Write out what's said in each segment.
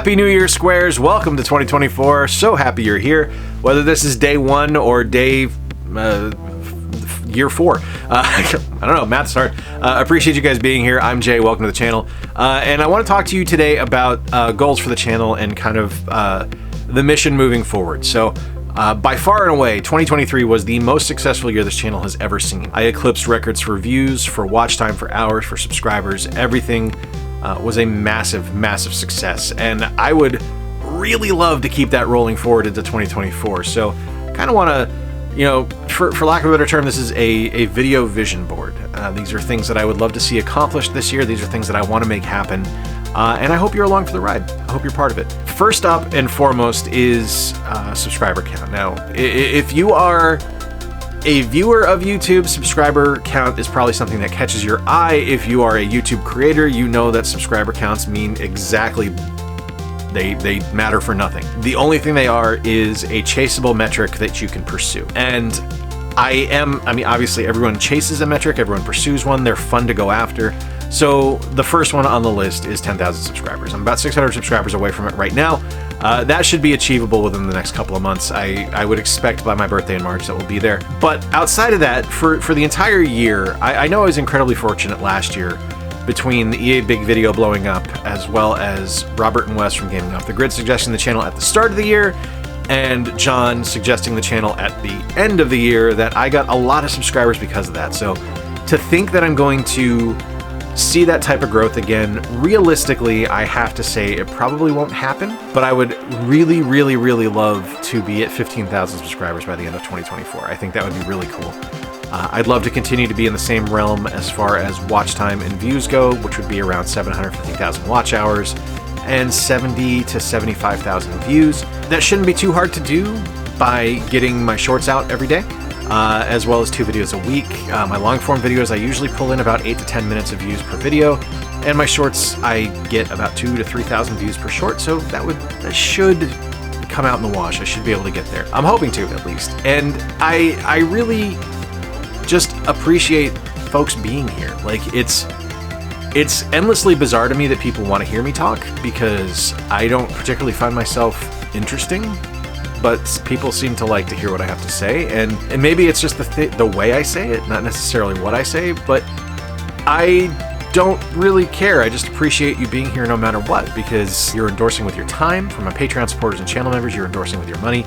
Happy New Year, Squares. Welcome to 2024. So happy you're here. Whether this is day one or day year four. I don't know, math's hard. Appreciate you guys being here. I'm Jay, welcome to the channel. And I want to talk to you today about goals for the channel and kind of the mission moving forward. So by far and away, 2023 was the most successful year this channel has ever seen. I eclipsed records for views, for watch time, for hours, for subscribers. Everything was a massive, massive success. And I would really love to keep that rolling forward into 2024. So kind of want to, you know, for lack of a better term, this is a video vision board. These are things that I would love to see accomplished this year. These are things that I want to make happen. And I hope you're along for the ride. I hope you're part of it. First up and foremost is subscriber count. Now, if you are a viewer of YouTube, subscriber count is probably something that catches your eye. If you are a YouTube creator, you know that subscriber counts mean exactly, they matter for nothing. The only thing they are is a chaseable metric that you can pursue. And I mean, obviously everyone chases a metric, everyone pursues one, they're fun to go after. So the first one on the list is 10,000 subscribers. I'm about 600 subscribers away from it right now. That should be achievable within the next couple of months. I would expect by my birthday in March that we'll be there. But outside of that, for the entire year, I know I was incredibly fortunate last year between the EA Big Video blowing up, as well as Robert and Wes from Gaming Off the Grid suggesting the channel at the start of the year, and John suggesting the channel at the end of the year, that I got a lot of subscribers because of that. So to think that I'm going to see that type of growth again, realistically, I have to say it probably won't happen, but I would really, really, really love to be at 15,000 subscribers by the end of 2024. I think that would be really cool. I'd love to continue to be in the same realm as far as watch time and views go, which would be around 750,000 watch hours and 70 to 75,000 views. That shouldn't be too hard to do by getting my shorts out every day. As well as 2 videos a week. My long form videos, I usually pull in about 8 to 10 minutes of views per video, and my shorts, I get about 2,000 to 3,000 views per short, so that should come out in the wash. I should be able to get there. I'm hoping to, at least. And I really just appreciate folks being here. Like, it's endlessly bizarre to me that people want to hear me talk, because I don't particularly find myself interesting, but people seem to like to hear what I have to say, and maybe it's just the way I say it, not necessarily what I say, but I don't really care. I just appreciate you being here no matter what, because you're endorsing with your time. For my Patreon supporters and channel members, you're endorsing with your money,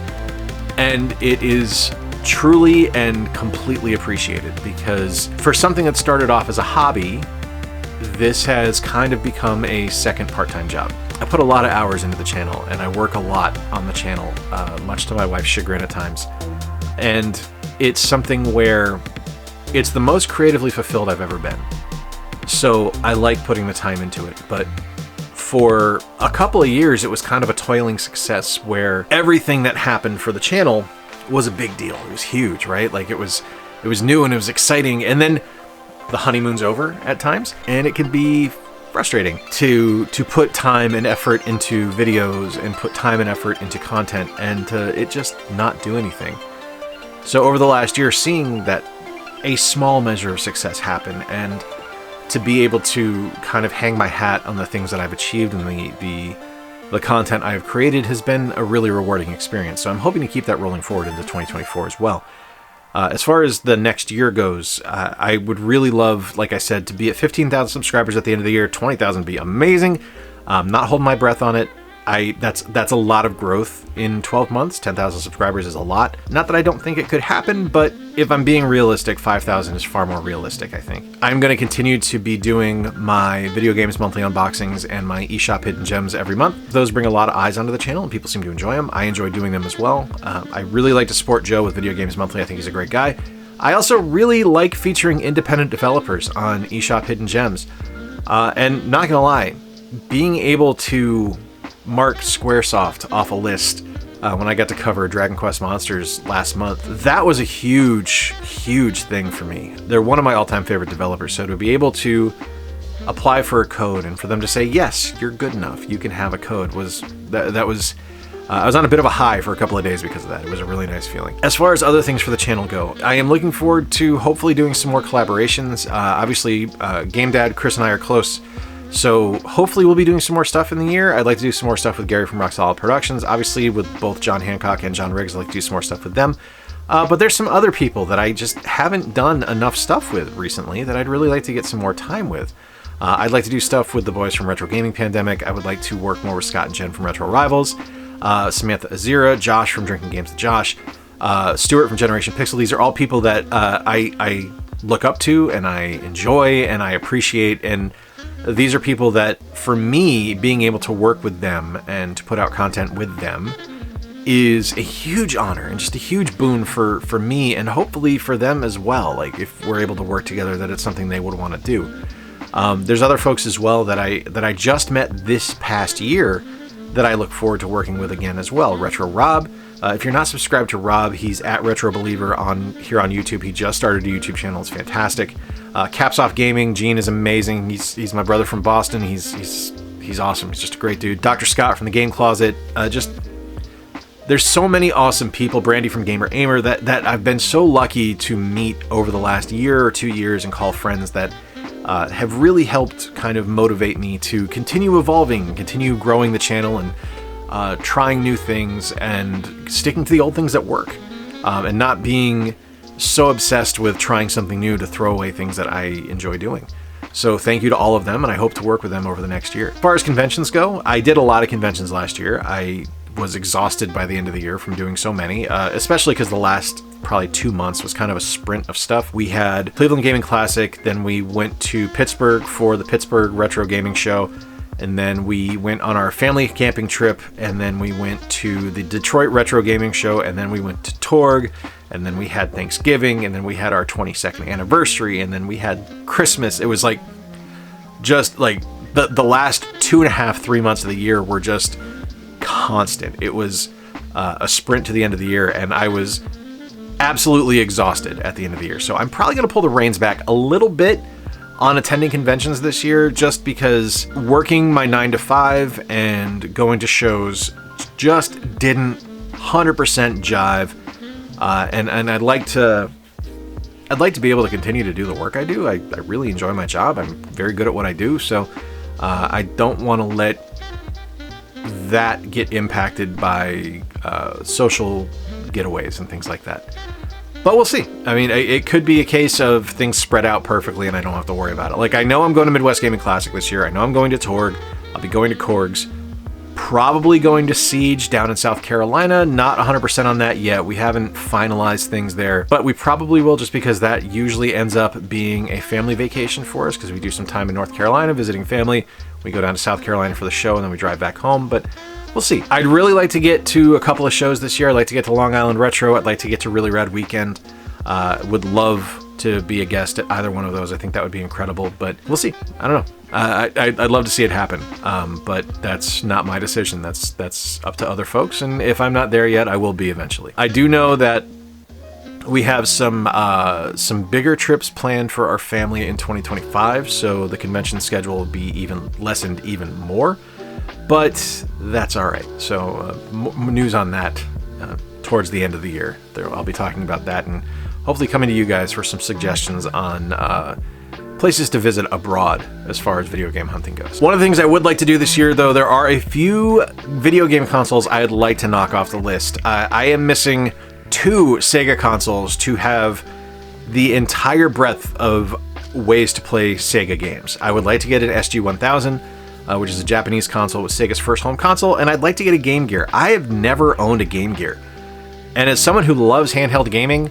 and it is truly and completely appreciated, because for something that started off as a hobby, this has kind of become a second part-time job. I put a lot of hours into the channel, and I work a lot on the channel, much to my wife's chagrin at times. And it's something where it's the most creatively fulfilled I've ever been. So I like putting the time into it. But for a couple of years, it was kind of a toiling success, where everything that happened for the channel was a big deal. It was huge, right? Like, it was new and it was exciting. And then the honeymoon's over at times, and it can be frustrating to put time and effort into videos and put time and effort into content and to it just not do anything. So over the last year, seeing that a small measure of success happen, and to be able to kind of hang my hat on the things that I've achieved and the content I've created, has been a really rewarding experience. So I'm hoping to keep that rolling forward into 2024 as well. As far as the next year goes, I would really love, like I said, to be at 15,000 subscribers at the end of the year. 20,000 would be amazing. Not holding my breath on it. That's a lot of growth in 12 months. 10,000 subscribers is a lot. Not that I don't think it could happen, but if I'm being realistic, 5,000 is far more realistic, I think. I'm going to continue to be doing my Video Games Monthly unboxings and my eShop Hidden Gems every month. Those bring a lot of eyes onto the channel, and people seem to enjoy them. I enjoy doing them as well. I really like to support Joe with Video Games Monthly. I think he's a great guy. I also really like featuring independent developers on eShop Hidden Gems. And not gonna lie, being able to mark Squaresoft off a list when I got to cover Dragon Quest Monsters last month, that was a huge, huge thing for me. They're one of my all-time favorite developers, so to be able to apply for a code and for them to say, yes, you're good enough, you can have a code, I was on a bit of a high for a couple of days because of that. It was a really nice feeling. As far as other things for the channel go, I am looking forward to hopefully doing some more collaborations. Obviously, Game Dad, Chris and I are close So hopefully we'll be doing some more stuff in the year. I'd like to do some more stuff with Gary from Rock Solid Productions. Obviously with both John Hancock and John Riggs, I'd like to do some more stuff with them. But there's some other people that I just haven't done enough stuff with recently that I'd really like to get some more time with. I'd like to do stuff with the boys from Retro Gaming Pandemic. I would like to work more with Scott and Jen from Retro Rivals, Samantha Azira, Josh from Drinking Games with Josh, Stuart from Generation Pixel. These are all people that I look up to and I enjoy and I appreciate, and these are people that, for me, being able to work with them and to put out content with them is a huge honor and just a huge boon for me and hopefully for them as well. Like, if we're able to work together, that it's something they would want to do. There's other folks as well that I just met this past year that I look forward to working with again as well. Retro Rob. If you're not subscribed to Rob, he's at Retro Believer here on YouTube. He just started a YouTube channel. It's fantastic. Caps Off Gaming. Gene is amazing. He's my brother from Boston. He's awesome. He's just a great dude. Dr. Scott from the Game Closet. There's so many awesome people. Brandy from Gamer Aimer that I've been so lucky to meet over the last year or 2 years and call friends that have really helped kind of motivate me to continue evolving, continue growing the channel, and trying new things and sticking to the old things that work, and not being so obsessed with trying something new to throw away things that I enjoy doing. So thank you to all of them, and I hope to work with them over the next year. As far as conventions go, I did a lot of conventions last year. I was exhausted by the end of the year from doing so many, especially because the last probably 2 months was kind of a sprint of stuff. We had Cleveland Gaming Classic, then we went to Pittsburgh for the Pittsburgh Retro Gaming Show, and then we went on our family camping trip, and then we went to the Detroit Retro Gaming Show, and then we went to Torg, and then we had Thanksgiving, and then we had our 22nd anniversary, and then we had Christmas. It was like, just like the last 2.5, 3 months of the year were just constant. It was a sprint to the end of the year, and I was absolutely exhausted at the end of the year. So I'm probably going to pull the reins back a little bit on attending conventions this year, just because working my 9 to 5 and going to shows just didn't 100% jive. And I'd like to be able to continue to do the work I do. I really enjoy my job. I'm very good at what I do. So I don't want to let that get impacted by social getaways and things like that. But we'll see. I mean, it could be a case of things spread out perfectly and I don't have to worry about it. Like, I know I'm going to Midwest Gaming Classic this year. I know I'm going to Torg. I'll be going to Korg's. Probably going to Siege down in South Carolina. Not 100% on that yet. We haven't finalized things there. But we probably will, just because that usually ends up being a family vacation for us, because we do some time in North Carolina visiting family. We go down to South Carolina for the show, and then we drive back home. But we'll see. I'd really like to get to a couple of shows this year. I'd like to get to Long Island Retro. I'd like to get to Really Rad Weekend. Would love to be a guest at either one of those. I think that would be incredible, but we'll see. I don't know. I'd love to see it happen, but that's not my decision. That's up to other folks, and if I'm not there yet, I will be eventually. I do know that we have some bigger trips planned for our family in 2025, so the convention schedule will be even lessened even more, but that's all right. So news on that towards the end of the year. I'll be talking about that and hopefully coming to you guys for some suggestions on places to visit abroad as far as video game hunting goes. One of the things I would like to do this year, though, there are a few video game consoles I'd like to knock off the list. I am missing 2 Sega consoles to have the entire breadth of ways to play Sega games. I would like to get an SG-1000, which is a Japanese console, with Sega's first home console, and I'd like to get a Game Gear. I have never owned a Game Gear. And as someone who loves handheld gaming,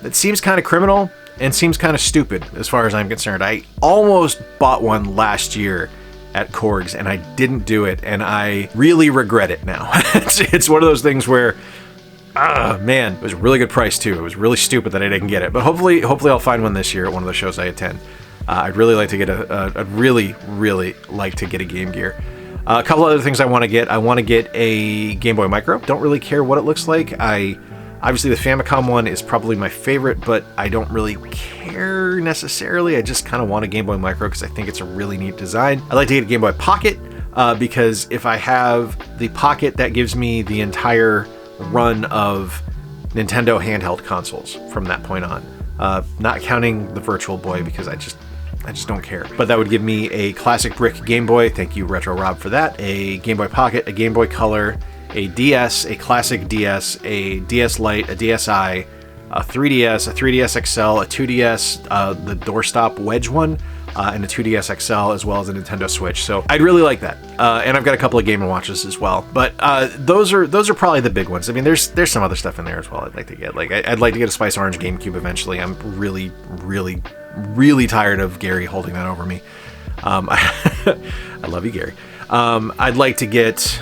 it seems kind of criminal and seems kind of stupid as far as I'm concerned. I almost bought one last year at Korg's and I didn't do it, and I really regret it now. It's one of those things where, man, it was a really good price too. It was really stupid that I didn't get it, but hopefully I'll find one this year at one of the shows I attend. I'd really like to get I'd really like to get a Game Gear. A couple other things I want to get. I want to get a Game Boy Micro. Don't really care what it looks like. Obviously, the Famicom one is probably my favorite, but I don't really care necessarily. I just kind of want a Game Boy Micro because I think it's a really neat design. I'd like to get a Game Boy Pocket because if I have the Pocket, that gives me the entire run of Nintendo handheld consoles from that point on. Not counting the Virtual Boy because I just don't care. But that would give me a classic brick Game Boy. Thank you, Retro Rob, for that. A Game Boy Pocket, a Game Boy Color, a DS, a classic DS, a DS Lite, a DSi, a 3DS, a 3DS XL, a 2DS, the doorstop wedge one, and a 2DS XL, as well as a Nintendo Switch. So I'd really like that. And I've got a couple of Game & Watches as well. But those are probably the big ones. I mean, there's some other stuff in there as well I'd like to get. Like I'd like to get a Spice Orange GameCube eventually. I'm really, really, really tired of Gary holding that over me. I love you, Gary. I'd like to get...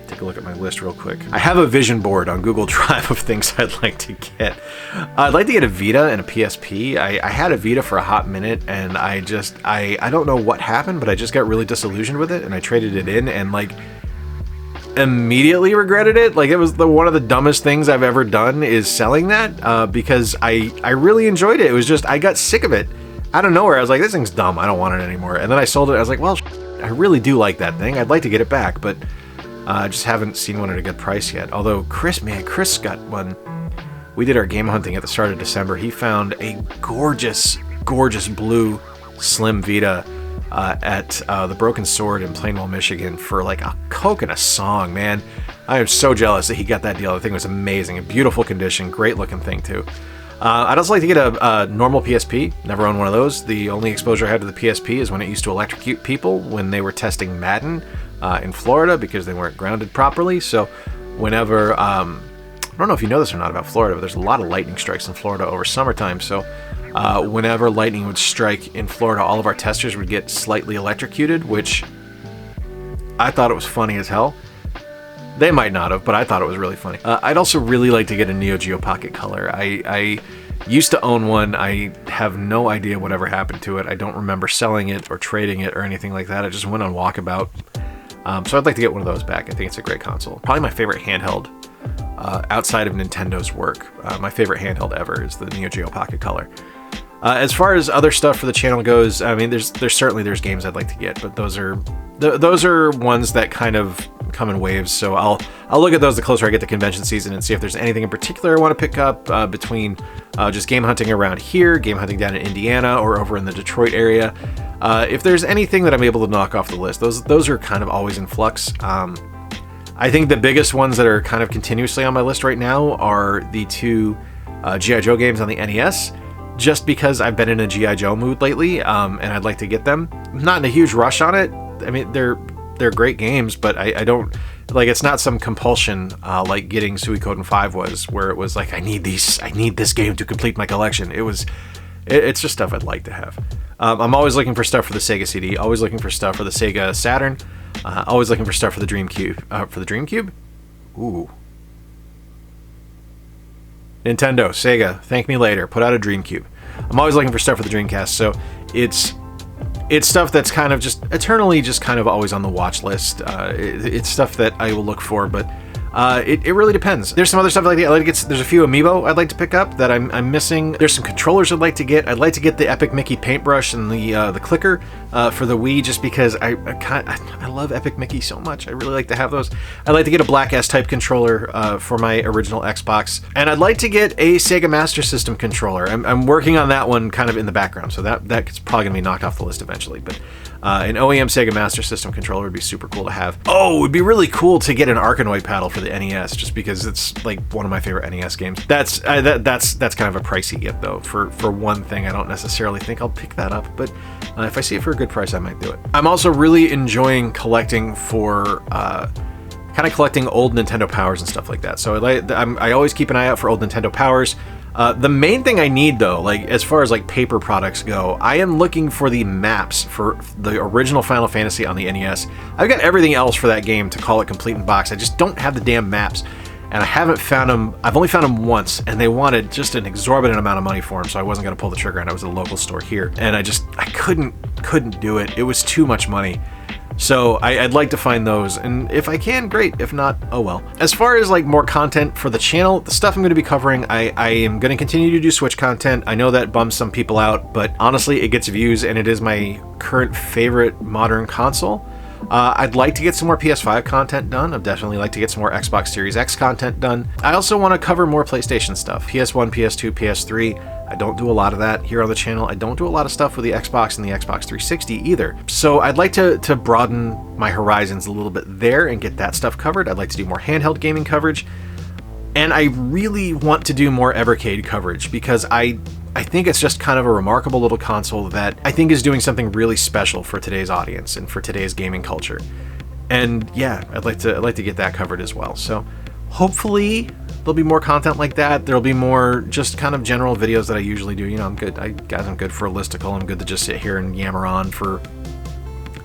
Take a look at my list real quick. I have a vision board on Google Drive of things I'd like to get. I'd like to get a Vita and a PSP. I had a Vita for a hot minute, and I don't know what happened, but I just got really disillusioned with it, and I traded it in, and like immediately regretted it. Like it was one of the dumbest things I've ever done is selling that because I really enjoyed it. It was just I got sick of it out of nowhere. I was like, this thing's dumb. I don't want it anymore. And then I sold it. I was like, well, I really do like that thing. I'd like to get it back, but I just haven't seen one at a good price yet. Although Chris got one. We did our game hunting at the start of December. He found a gorgeous, gorgeous blue slim Vita at the Broken Sword in Plainwell, Michigan for like a coke and a song, man. I am so jealous that he got that deal. The thing was amazing. In beautiful condition. Great looking thing too. I'd also like to get a normal PSP. Never owned one of those. The only exposure I had to the PSP is when it used to electrocute people when they were testing Madden in Florida because they weren't grounded properly. So whenever, I don't know if you know this or not about Florida, but there's a lot of lightning strikes in Florida over summertime. So whenever lightning would strike in Florida, all of our testers would get slightly electrocuted, which I thought it was funny as hell. They might not have, but I thought it was really funny. I'd also really like to get a Neo Geo Pocket Color. I used to own one. I have no idea whatever happened to it. I don't remember selling it or trading it or anything like that. I just went on walkabout. So I'd like to get one of those back. I think it's a great console. Probably my favorite handheld outside of Nintendo's work. My favorite handheld ever is the Neo Geo Pocket Color. As far as other stuff for the channel goes, I mean, there's certainly games I'd like to get, but those are ones that kind of come in waves. So I'll look at those the closer I get to convention season and see if there's anything in particular I want to pick up between just game hunting around here, game hunting down in Indiana, or over in the Detroit area. If there's anything that I'm able to knock off the list, those are kind of always in flux. I think the biggest ones that are kind of continuously on my list right now are the two G.I. Joe games on the NES, just because I've been in a G.I. Joe mood lately, and I'd like to get them. I'm not in a huge rush on it. I mean, they're great games, but I don't, like, it's not some compulsion like getting Suikoden 5 was, where it was like, I need this game to complete my collection. It's just stuff I'd like to have. I'm always looking for stuff for the Sega CD, always looking for stuff for the Sega Saturn, always looking for stuff for the GameCube. For the GameCube? Ooh. Nintendo, Sega, thank me later. Put out a GameCube. I'm always looking for stuff for the Dreamcast, so it's stuff that's kind of just eternally just kind of always on the watch list. It's stuff that I will look for, but it really depends. There's some other stuff I'd like to get. There's a few amiibo I'd like to pick up that I'm missing. There's some controllers I'd like to get. I'd like to get the Epic Mickey paintbrush and the clicker for the Wii, just because I love Epic Mickey so much. I really like to have those. I'd like to get a Black S-type controller for my original Xbox, and I'd like to get a Sega Master System controller. I'm working on that one kind of in the background, so that's probably gonna be knocked off the list eventually. But an OEM Sega Master System controller would be super cool to have. Oh, it would be really cool to get an Arkanoid paddle for the NES, just because it's like one of my favorite NES games. That's kind of a pricey get though. For one thing, I don't necessarily think I'll pick that up, but if I see it for a good price, I might do it. I'm also really enjoying collecting for kind of collecting old Nintendo Powers and stuff like that. So I always keep an eye out for old Nintendo Powers. The main thing I need though, like as far as like paper products go, I am looking for the maps for the original Final Fantasy on the NES. I've got everything else for that game to call it complete in box. I just don't have the damn maps, and I haven't found them. I've only found them once, and they wanted just an exorbitant amount of money for them, so I wasn't going to pull the trigger, and I was at a local store here, and I couldn't do it. It was too much money. So I'd like to find those, and if I can, great. If not, oh well. As far as like more content for the channel, the stuff I'm going to be covering, I am going to continue to do Switch content. I know that bums some people out, but honestly, it gets views, and it is my current favorite modern console. I'd like to get some more PS5 content done. I'd definitely like to get some more Xbox Series X content done. I also want to cover more PlayStation stuff. PS1, PS2, PS3. I don't do a lot of that here on the channel. I don't do a lot of stuff with the Xbox and the Xbox 360 either. So I'd like to broaden my horizons a little bit there and get that stuff covered. I'd like to do more handheld gaming coverage. And I really want to do more Evercade coverage because I think it's just kind of a remarkable little console that I think is doing something really special for today's audience and for today's gaming culture. And yeah, I'd like to get that covered as well. So hopefully there'll be more content like that. There'll be more just kind of general videos that I usually do. You know, I'm good. I'm good for a listicle. I'm good to just sit here and yammer on for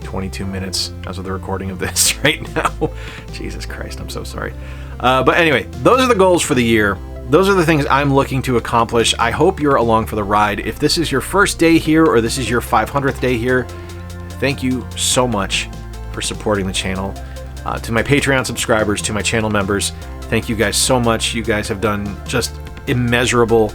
22 minutes as of the recording of this right now. Jesus Christ, I'm so sorry. But anyway, those are the goals for the year. Those are the things I'm looking to accomplish. I hope you're along for the ride. If this is your first day here or this is your 500th day here, thank you so much for supporting the channel. To my Patreon subscribers, to my channel members, thank you guys so much. You guys have done just immeasurable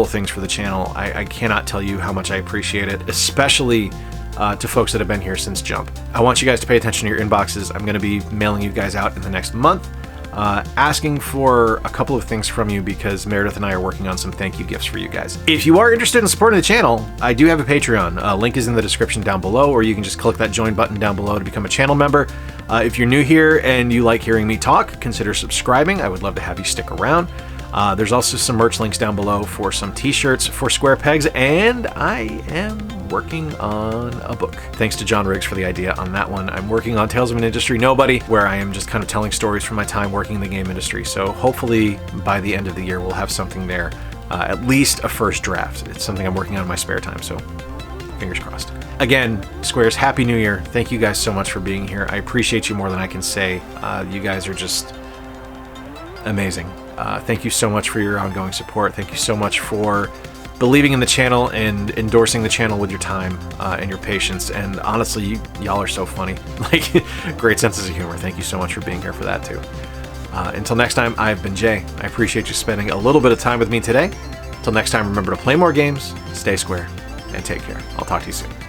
things for the channel. I cannot tell you how much I appreciate it, especially to folks that have been here since Jump. I want you guys to pay attention to your inboxes. I'm going to be mailing you guys out in the next month, asking for a couple of things from you because Meredith and I are working on some thank you gifts for you guys. If you are interested in supporting the channel, I do have a Patreon. Link is in the description down below, or you can just click that join button down below to become a channel member. If you're new here and you like hearing me talk, consider subscribing. I would love to have you stick around. There's also some merch links down below for some t-shirts for Square Pegs, and I am working on a book. Thanks to John Riggs for the idea on that one. I'm working on Tales of an Industry Nobody, where I am just kind of telling stories from my time working in the game industry. So hopefully by the end of the year, we'll have something there, at least a first draft. It's something I'm working on in my spare time, so fingers crossed. Again, Squares, Happy New Year. Thank you guys so much for being here. I appreciate you more than I can say. You guys are just amazing. Thank you so much for your ongoing support. Thank you so much for believing in the channel and endorsing the channel with your time and your patience. And honestly, y'all are so funny. Like, great senses of humor. Thank you so much for being here for that too. Until next time, I've been Jay. I appreciate you spending a little bit of time with me today. Until next time, remember to play more games, stay square, and take care. I'll talk to you soon.